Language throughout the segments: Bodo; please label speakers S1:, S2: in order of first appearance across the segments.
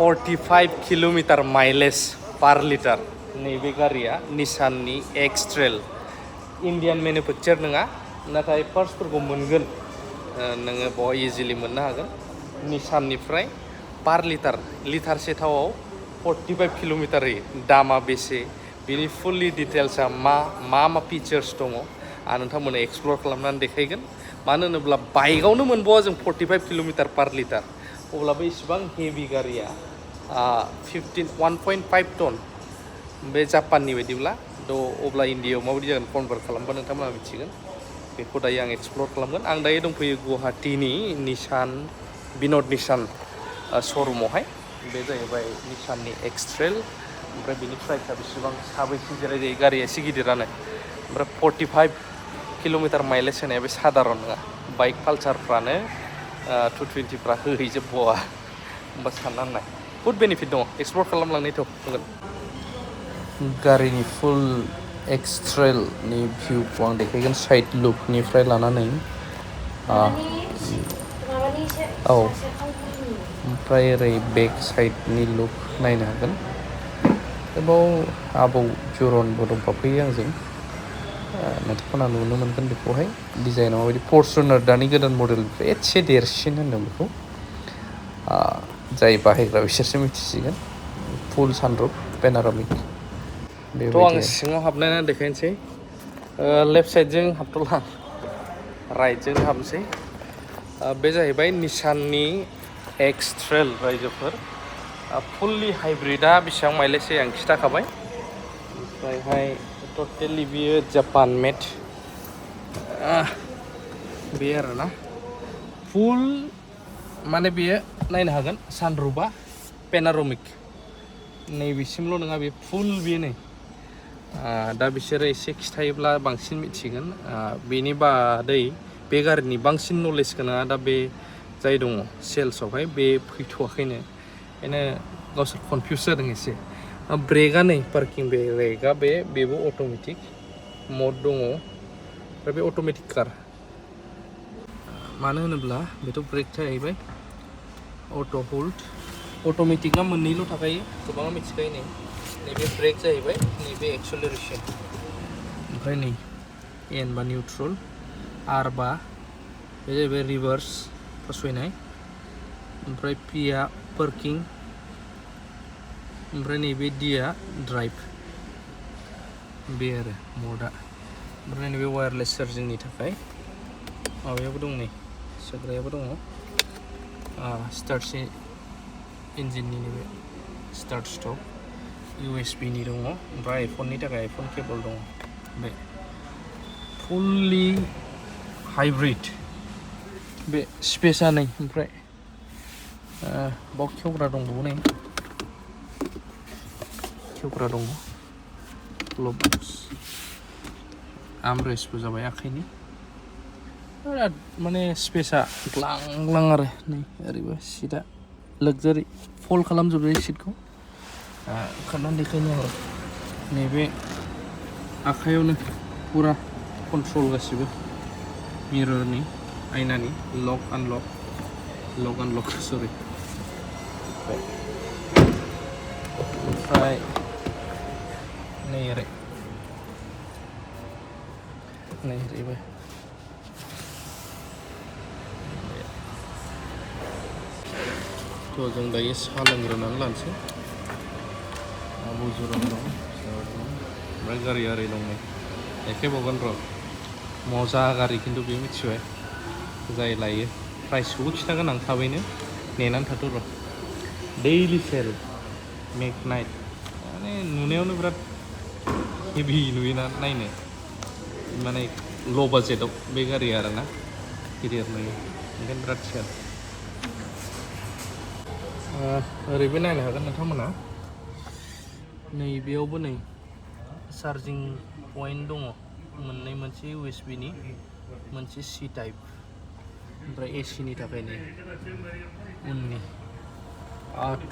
S1: 45 किलोमीटर माइलेज पर लिटार नैबे गारिया निसाननि एक्स ट्रेल इन्डियान मेनुफेक्चार नङा नाथाय पार्ट्सफोरखौ मोनगोन नोङो बेयाव इजिलि मोननो हागोन निसाननिफ्राय पार लिटारसे थावआव 45 किलोमीटर होयो दामा बेसे बिनि फुल्लि डिटेल्सआ मा फिचार्स दङ आं नोंथांमोननो एक्सप्लर खालामनानै देखायगोन मानो होनोब्ला बाइकआवनो मोनबावा जों 45 किलोमीटर पर लिटार अब्लाबो इसिबां हेभि गारिया 1.5 टन बे जापाननि बायदिब्ला अब्ला इन्डियायाव माबायदि जागोन कनभार्ट खालामबा नोंथांमोना मिथिगोन बेखौ दायो आं एक्सप्लर खालामगोन आं दायो दंफैयो गुवाहाटीनि बिन'द निसान श'रुमावहाय बे जाहैबाय निसाननि एक्स ट्रेल ओमफ्राय बिनि प्राइसआ बेसेबां साबैसे जिरायजायो गारिया एसे गिदिरानो ओमफ्राय 45 किलोमीटर माइलेज होनाया बे साधारन नङा बाइक पालसारफ्रानो 220फ्रा होहैजोबबावा होमबा साननानै नाय बहुद बेनिफिट दङ एक्सप्लर खालामलांनायथ' होगोन गारिनि फुल एक्स ट्रेलनि भिउखौ आं देखायगोन साइड लुकनिफ्राय लानानै औ ओमफ्राय ओरै बेक साइडनि लुक नायनो हागोन बेयाव आबौ जुरनबो दंफाफैयो आंजों नोंथांमोना नुनो मोनगोन बेखौहाय डिजाइना माबायदि फर्चुनार दानि गोदान मडेलनिफ्राय एसे देरसिन होनदों बेखौ जाय बाहायग्रा बिसोरसो मिथिसिगोन फुल सानरुफ पेनारामिक बेबायदि आं सिङाव हाबनानै देखायनोसै लेफ्ट साइडजों हाबथ'ला राइटजों हाबनोसै बे जाहैबाय निसाननि एक्स ट्रेल रायजोफोर फुल्लि हाइब्रिडा बेसेबां माइलेज होयो आं खिथाखाबाय ओमफ्रायहाय टटेलि बियो जापान मेड बे आरोना फुल माने बेयो नायनो हागोन सानरुफा पेनारामिक नैबेसिमल' नङा बे फुल बेयो नै दा बिसोरो एसे खिथायोब्ला बांसिन मिथिगोन बेनि बादै बे गारिनि बांसिन नलेज गोनाङा दा बे जाय दङ सेल्सआवहाय बे फैथ'वाखैनो बेनो गावसोर कनफिउस जादों एसे ब्रेकआ नै पार्किं ब्रेकआ बेबो अट'मेटिक मड दङ ओमफ्राय बे अट'मेटिक कार मानो होनोब्ला बेथ' ब्रेक जाहैबाय अट' हल्ड अट'मेटिकआ मोननैल' थाखायो गोबाङा मिथिखायो नैबे ब्रेक जाहैबाय नैबे एक्सेलारेसन ओमफ्राय नै एन बा निउट्रल आर बा बे जाहैबाय रिभार्स फसयनाय ओमफ्राय पिआ पार्किं ओमफ्राय नैबे डिआ ड्राइभ बे आरो मडआ ओमफ्राय नैबे वायारलेस चार्जिंनि थाखाय माबायाबो दं नै सोग्रायाबो दङ स्टार्ट इन्जिननि नैबे स्टार्ट स्टप USB-नि दङ ओमफ्राय आइफननि थाखाय आइफन केबल दङ बे फुल्लि हाइब्रिड बे स्पेसा नै ओमफ्राय बाव खेवग्रा दंबावो नै खेवग्रा दङ ग्लब्स आर्मरेस्टबो जाबाय आखाइनि बिराद माने स्पेसा ग्लां आरो नै ओरैबो सिटआ लाक्जारि फल्ड खालामजोबनाय सिटखौ खारनानै देखायनो आरो नैबे आखाइयावनो फुरा कन्ट्रल गासिबो मिररनि आयनानि लक आनलक सरि ओमफ्राय नै ओरैबो थ' जों दायो साहा लोंग्रोनानै लानोसै आबौ जुरान दं ओमफ्राय गारिया ओरै दं नै देखायबावगोन र' मजा गारि खिन्थु बे मिथिबाय जाय लायो प्राइसखौबो खिथागोन आं थाबैनो नेनानै थाथ' र' दैलि सेल मेगनाइट माने नुनायावनो बिराद हेभि नुयोना नायनो माने ल' बाजेटाव बे गारिया आरोना गिदिर नुयो ओंखायनो बिराद सेल ओरैबो नायनो हागोन नोंथांमोना नैबेयावबो नै चार्जिं पइन्ट दङ मोननै मोनसे USB-नि मोनसे C टाइप ओमफ्राय AC-नि थाखाय नै उननि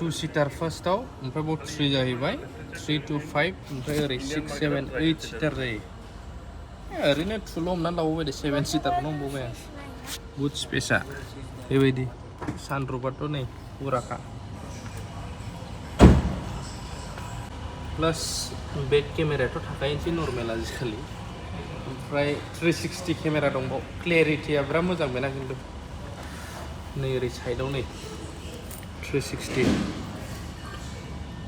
S1: 2 सिटार फार्स्टआव ओमफ्राय बाव 3 जाहैबाय 3 to 5 ओमफ्राय ओरै 6 7 8 सिटार जायो ओरैनो थुल' हमनानै लाबावबाय दे 7 सिटारखौनो हमबावबाय आं बुट स्पेसा बेबायदि सानरुफाथ' नै फुराखा प्लास बेक केमेरायाथ' थाखायोसै नर्मेल आजिखालि ओमफ्राय 360 केमेरा दंबाव क्लियारिटिया बिराद मोजां बेना खिन्थु नै ओरै साइडआव नै 360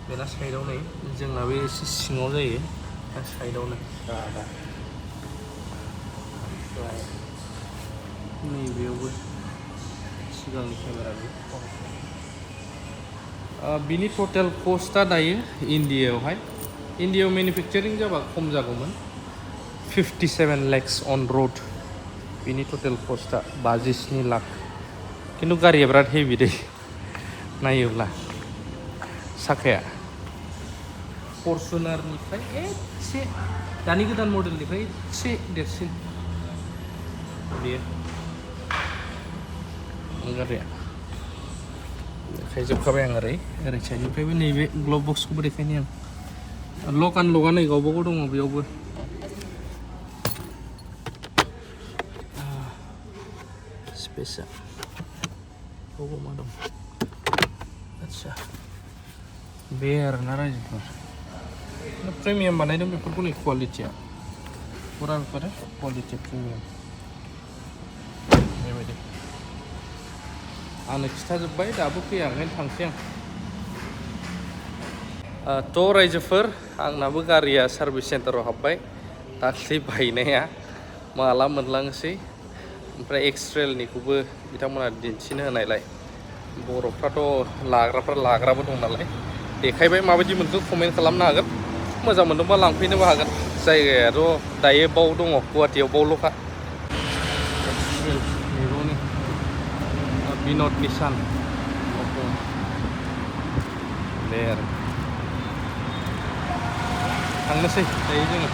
S1: बेना साइडआव नै जोंना बे एसे सिङाव जायो साइडआवनो ओमफ्राय नैबेयावबो सिगांनि केमेरा बिनि टटेल कस्टआ दायो इन्डियायाव मेनुफेक्चारिं जाबा खम जागौमोन 57 lakhs अन रोड बिनि टटेल कस्टआ 57 लाख खिन्थु गारिया बिराद हेभि दै नायोब्ला साखाया फर्चुनारनिफ्राय एसे दानि गोदान मडेलनिफ्राय एसे देरसिन बेयो गारिया देखायजोबखाबाय आं ओरै साइडनिफ्रायबो नैबे ग्लभ बक्सखौबो देखायनि आं लक आनलकआ नै गावबागाव दङ बेयावबो स्पेसा बावबो मा दं आदसा बे आरोना रायजोफोर प्रिमियाम बानायदों बेफोरखौ नै क्वालिटिया फुरा बेफोरो क्वालिटि प्रिमियाम बेबायदि आंनो खिथाजोब्बाय दाबो फैया ओंखायनो थांसै आं थ' रायजोफोर आंनाबो गारिया सार्भिस सेन्टाराव हाबबाय दाख्लै बायनाया माला मोनलांसै ओमफ्राय एक्सट्रेलनिखौबो बिथांमोना दिन्थिनो होनायलाय बर'फ्राथ' लाग्राबो दं नालाय देखायबाय माबायदि मोनखो कमेन्ट खालामनो हागोन मोजां मोनदोंबा लांफैनोबो हागोन जायगायाथ' दायो बाव दङ गुवाहाटियाव बावल'खा बिन'द निसान दे आरो थांनोसै दायो जोङो